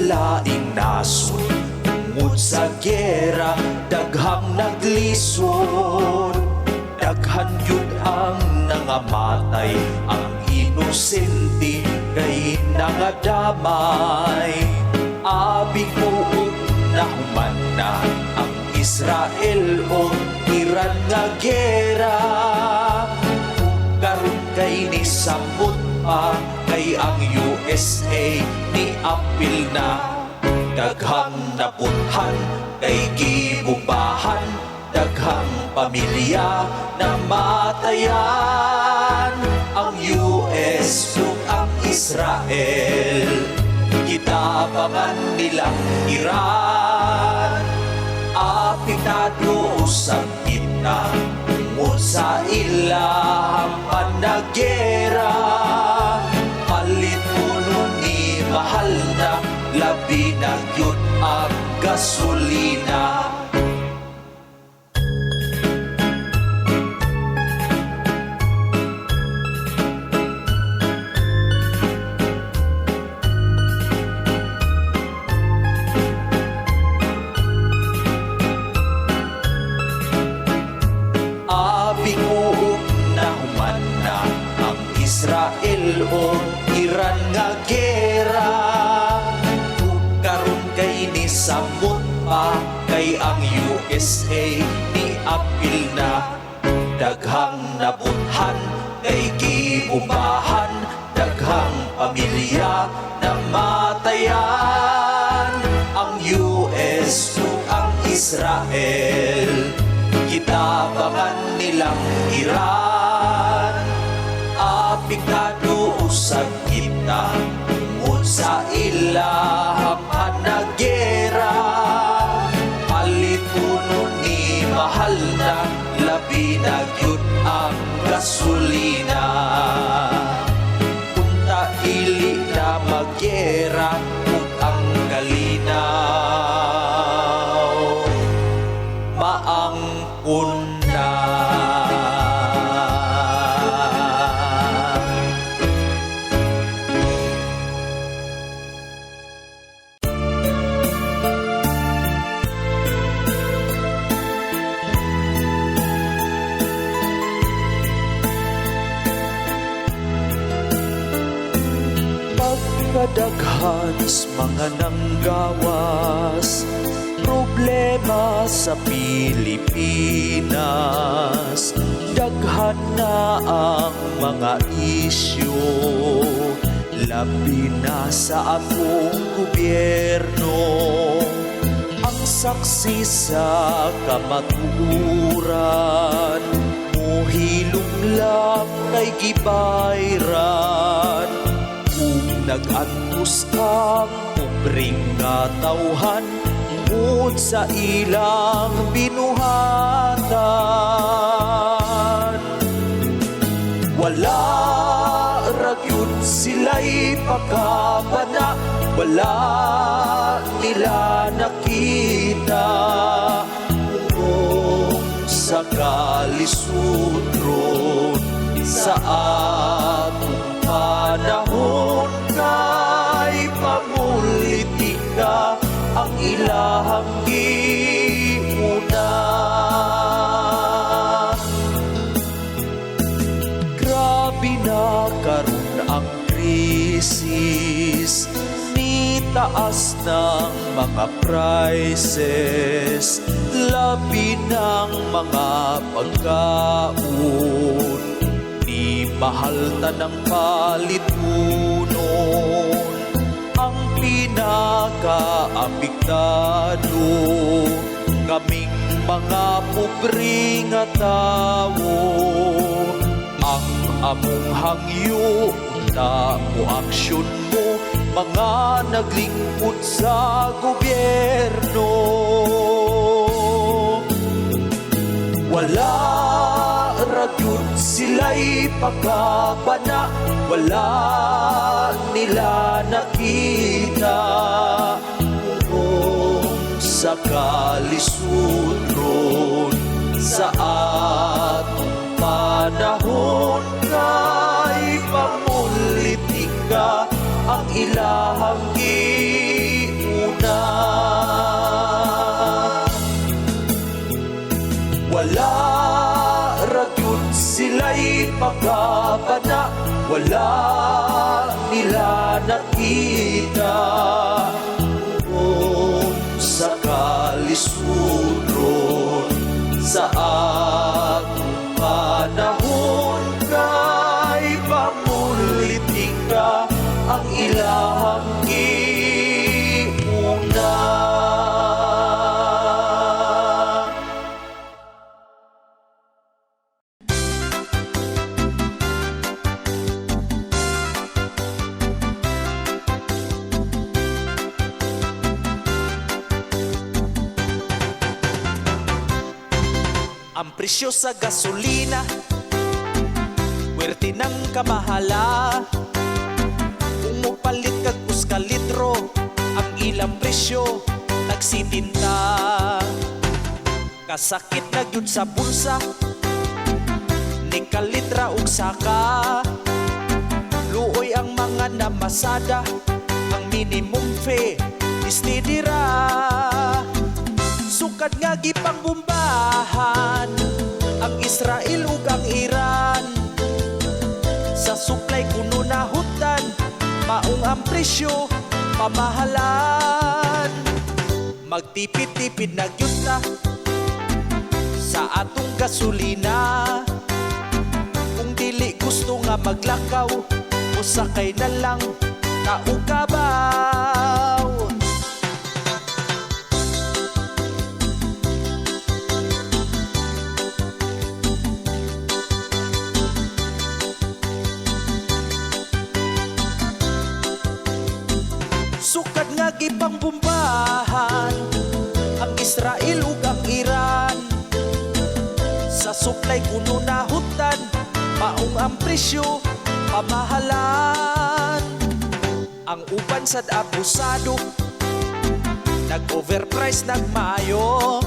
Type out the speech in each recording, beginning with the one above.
laing nasod, tungod sa gera daghang naglisod. Daghan yun ang nangamatay, ang inosente kay nangadamay. Abing uog na human na ang Israel o Iran nga gera. Karon kay ni samot pa, kay ang USA ni apil na. Daghang nabuthan kay gibubahan, daghang pamilya na matayan. Ang US ug ang Israel, kitabangan nilang Iran. Apektado usab kita tungod sa ilahang panagera. Palitunon ni mahal na, labi na yun ang gasolina. Abing uog na human na ang Israel o Iran nga gera. Karon kay ni samot pa, kay ang USA ni apil na. Daghang nabuthan kay gibubahan, daghang pamilya na matayan. Ang US ug ang Israel, kitabangan nilang Iran. Apektado usab kita tungod sa ilahang panagera. Palitunon ni mahal na, labi na gyud ang gasolina. Punta ili na maggera ug ang kalinaw maangkon na. Pagkadaghans mga nanggawas, problema sa Pilipinas. Daghan na ang mga isyu, labi na sa atong gobyerno. Ang saksi sa kamaturan, muhilom lang kay gibayran. Kung nag-antos ang pobreng nga tawhan, tungod sa ilang binuhatan. Wala ragyod sila'y pagkabana, wala nila nakita. Kung sa kalisudron sa atong panahon, kay pamulitika ang ilahang giuna. Grabe na karon ang krisis, ni taas ng mga prices, labi ng mga pagkaon, ni mahal ta ng palitunon. Ang pinaka-apektado, kaming mga pobre nga tawo. Ang among hangyo na mo aksyon mo, mga naglingkod sa gobyerno. Wala ragyod sila'y pagkabana, wala nila nakita. Kung sa kalisudron sa atong panahon, kay pamulitika ang ilahang giuna. wala ragyod sila'y pagkabana, wala nila nakita. Kung sa kalisunon sa atong panahon kay pamulitika ang ilahang giuna. Ang presyo sa gasolina, werti ng kamahala. Kung mupalit kag uska litro, ang ilang presyo nagsitinta. Kasakit na gyud sa bulsa, ni kalitra ug saka. Luoy ang mga namasada, ang minimum fee istidira. Sukad nga gipangbombahan ang Israel ug ang Iran. Sa supply kuno nahutan, maong ang presyo pamahalan. Magtipid-tipid na gyud ta sa atong gasolina. Kung dili gusto nga maglakaw, usakay na lang kaukabaw. Sukad nga gipangbombahan ang Israel ug ang Iran. Sa supply kuno nahutan, maong ang presyo pamahalan. Ang uban sad abusado, nag-overprice nagmayo.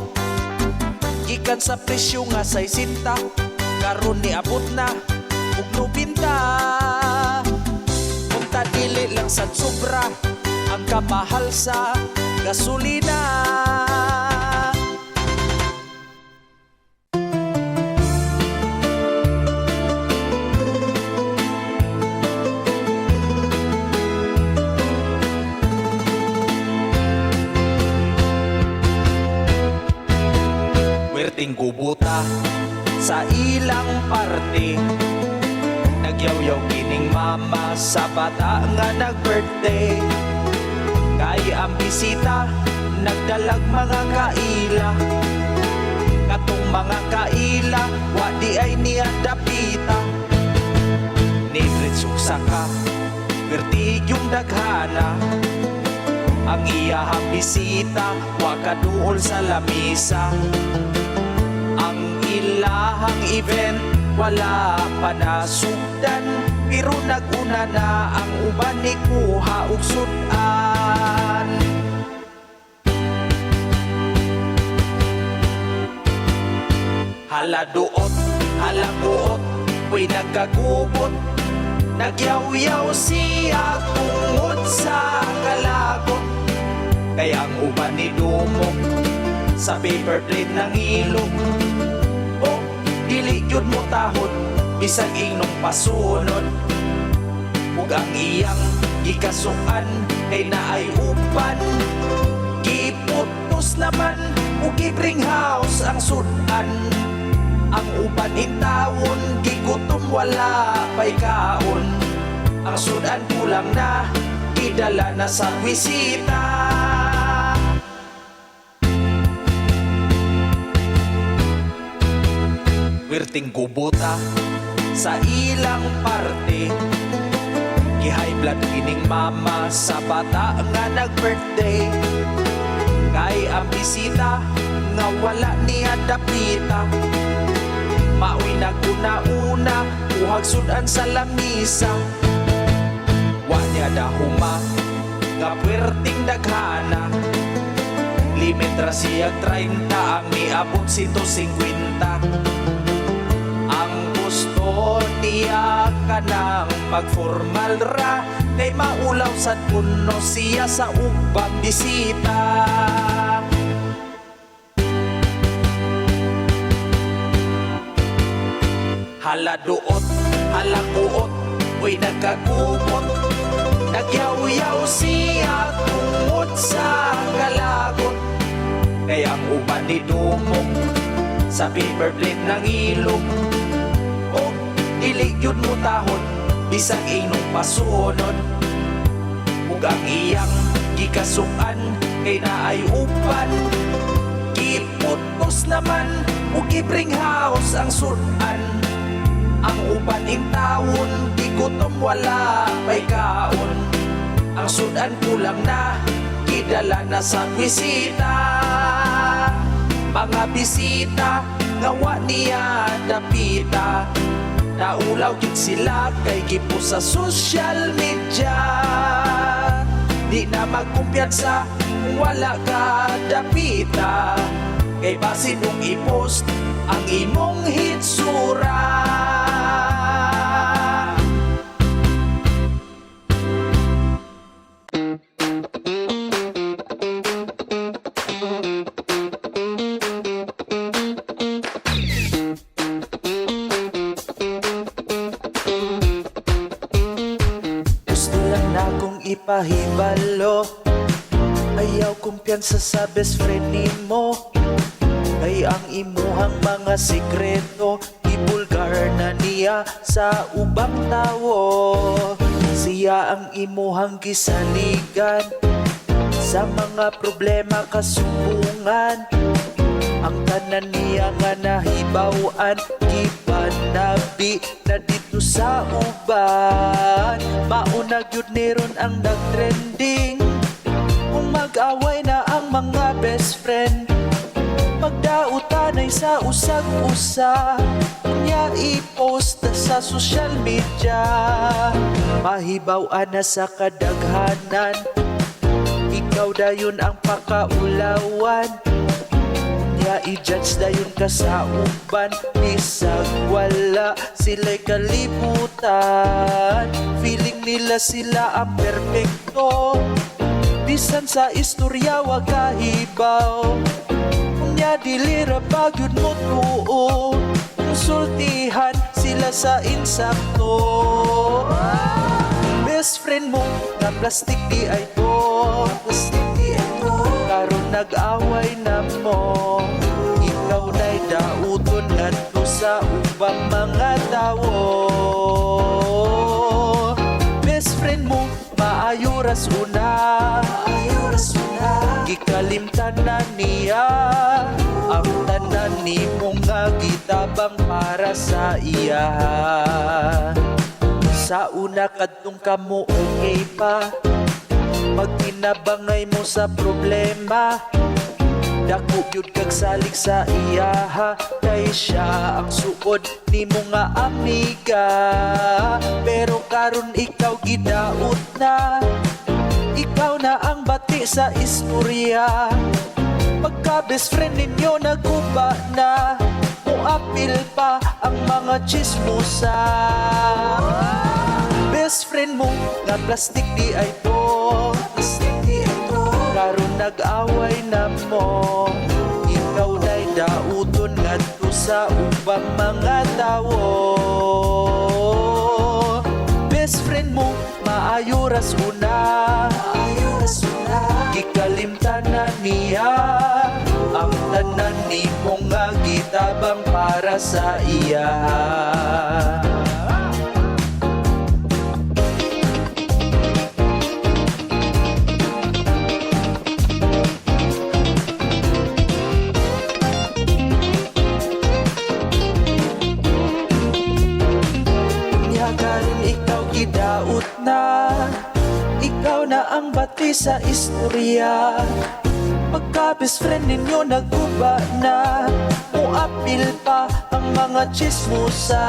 Gikan sa presyo nga 60, karon niabot na ug 90. Munta dili lang sad sobra ang kamahal sa gasolina. Werting gubuta sa ilang parte, nagyaw-yaw kining mama sa bata nga nag-birthday. Kay ang bisita, nagdalag mga kaila. Katong mga kaila, wadi ay niya dapita. Nidritsuk saka, vertigyong daghana. Ang iyahang bisita, wakaduol sa lamisa. Ang ilahang event, wala pa nasugdan, pero naguna na ang uban ni kuha ug sudan. Haladuot, halaguot, way nagkagubot, nagyaw-yaw siya tungod sa kalagot. Kaya ang uban ni dumok sa paper plate ng ilog. Dili yun mo tahod, bisag inong pasunod. Ug ang iyang gikasukan kay naay upan. Giputos naman ug gibring house ang sudan. Ang uban intawon, gigutom wala pa'y kaon. Ang sudan kulang na, idala na sa bisita. Werting gubuta sa ilang parte, gi-high blood kining mama sa bata nga nag-birthday. Kay ang bisita nga wala niya dapita, maoy naguna-una uhag sudan sa lamisa. Wa niya dahuma nga puwerting daghana, limit ra siya 30 ang niabot sito 50. Ang gusto niya kanang magformal ra, kay maulaw sad kuno siya sa ubang bisita. Haladuot, halakuot, uy nagkagubot. Nagyaw-yaw siya tungod sa kalagot. Kaya ang uban ni Dumong sa paper plate ng ilog. O diligyod mo tahon, bisag inong pasunod. Ug ang iyang gikasukan kay naay uban. Giputos naman ug gibring house ang sudan. Ang uban intawon, di gutom wala pa'y kaon. Ang sudan kulang na, gidala na sa bisita. Mga bisita, ngawa niya dapita. Naulaw gid sila kay gipo sa social media. Di na magkumpiyansa kung wala ka dapita. Kay basin mong i-post ang imong hitsura. Gusto lang na kong ipahibalo, ayaw kumpiyansa sa best friend nimo. Ay ang imuhang mga sikreto, ibulgar na niya sa ubang tawo. Siya ang imuhang gisaligan sa mga problema kasumbungan. Ang tanan niya nga nahibawan, gipanabi na dito sa uban. Mauna gyud ni ron ang nagtrending, kung mag-away na ang mga best friend. Magdautanay sa usag-usa, niya i-post na sa social media. Mahibaw-an na sa kadaghanan, ikaw dayon ang pakaulawan. Niya i-judge dayon ka sa uban, bisag wala sila'y kalibutan. Feeling nila sila ang perfecto, bisan sa istorya wag kahibaw. Nya dilira pagyud mo tuo, konsultihan sila sa insakto. Best friend mo na plastic di ay to, plastic di ay to. Karon nag-away na mo, ikaw na'y dauton ngadto sa ubang mga tawo. Best friend mo maayo ras una, gikalimtan na niya ang tanan ni mong nga gitabang para sa iya. Sa una kadtong kamo okay pa, magkinabangay mo sa problema. Dako yun kag salig sa iya, kay siya ang suod ni mo nga amiga. Pero karon ikaw gidaot na, ikaw na ang bati sa istorya. Pagka best friend ninyo naguba na, muapil pa ang mga chismosa. Best friend mo nga plastic di ay to, plastic di ay to. Karon nag-away na mo, ikaw na'y dauton ngadto sa ubang mga tawo. Best friend mo maayo ras una, gikalimtan na niya ang tanan ni mong nga gitabang para sa iya. Gidaot na, ikaw na ang bati sa istorya. Pagka best friend ninyo naguba na, muapil pa ang mga chismosa.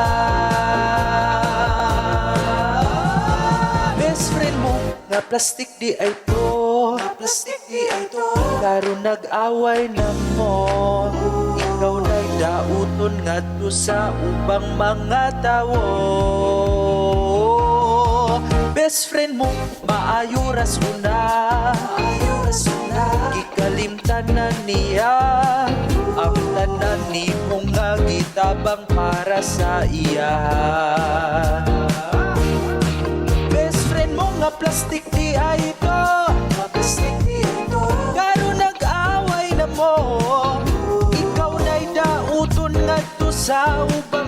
Best friend mo nga plastic di ay to, plastic di ay to. Karon nag-away na mo, ikaw na'y dauton ngadto sa ubang mga tawo. Best friend mo maayo ras una, gikalimtan na niya ang tanan ni mong nga tabang para sa iya. Best friend mo nga plastic di ay ito, plastic di ito. Karon nag-away na mo, ikaw na'y dauton ngadto sa uban.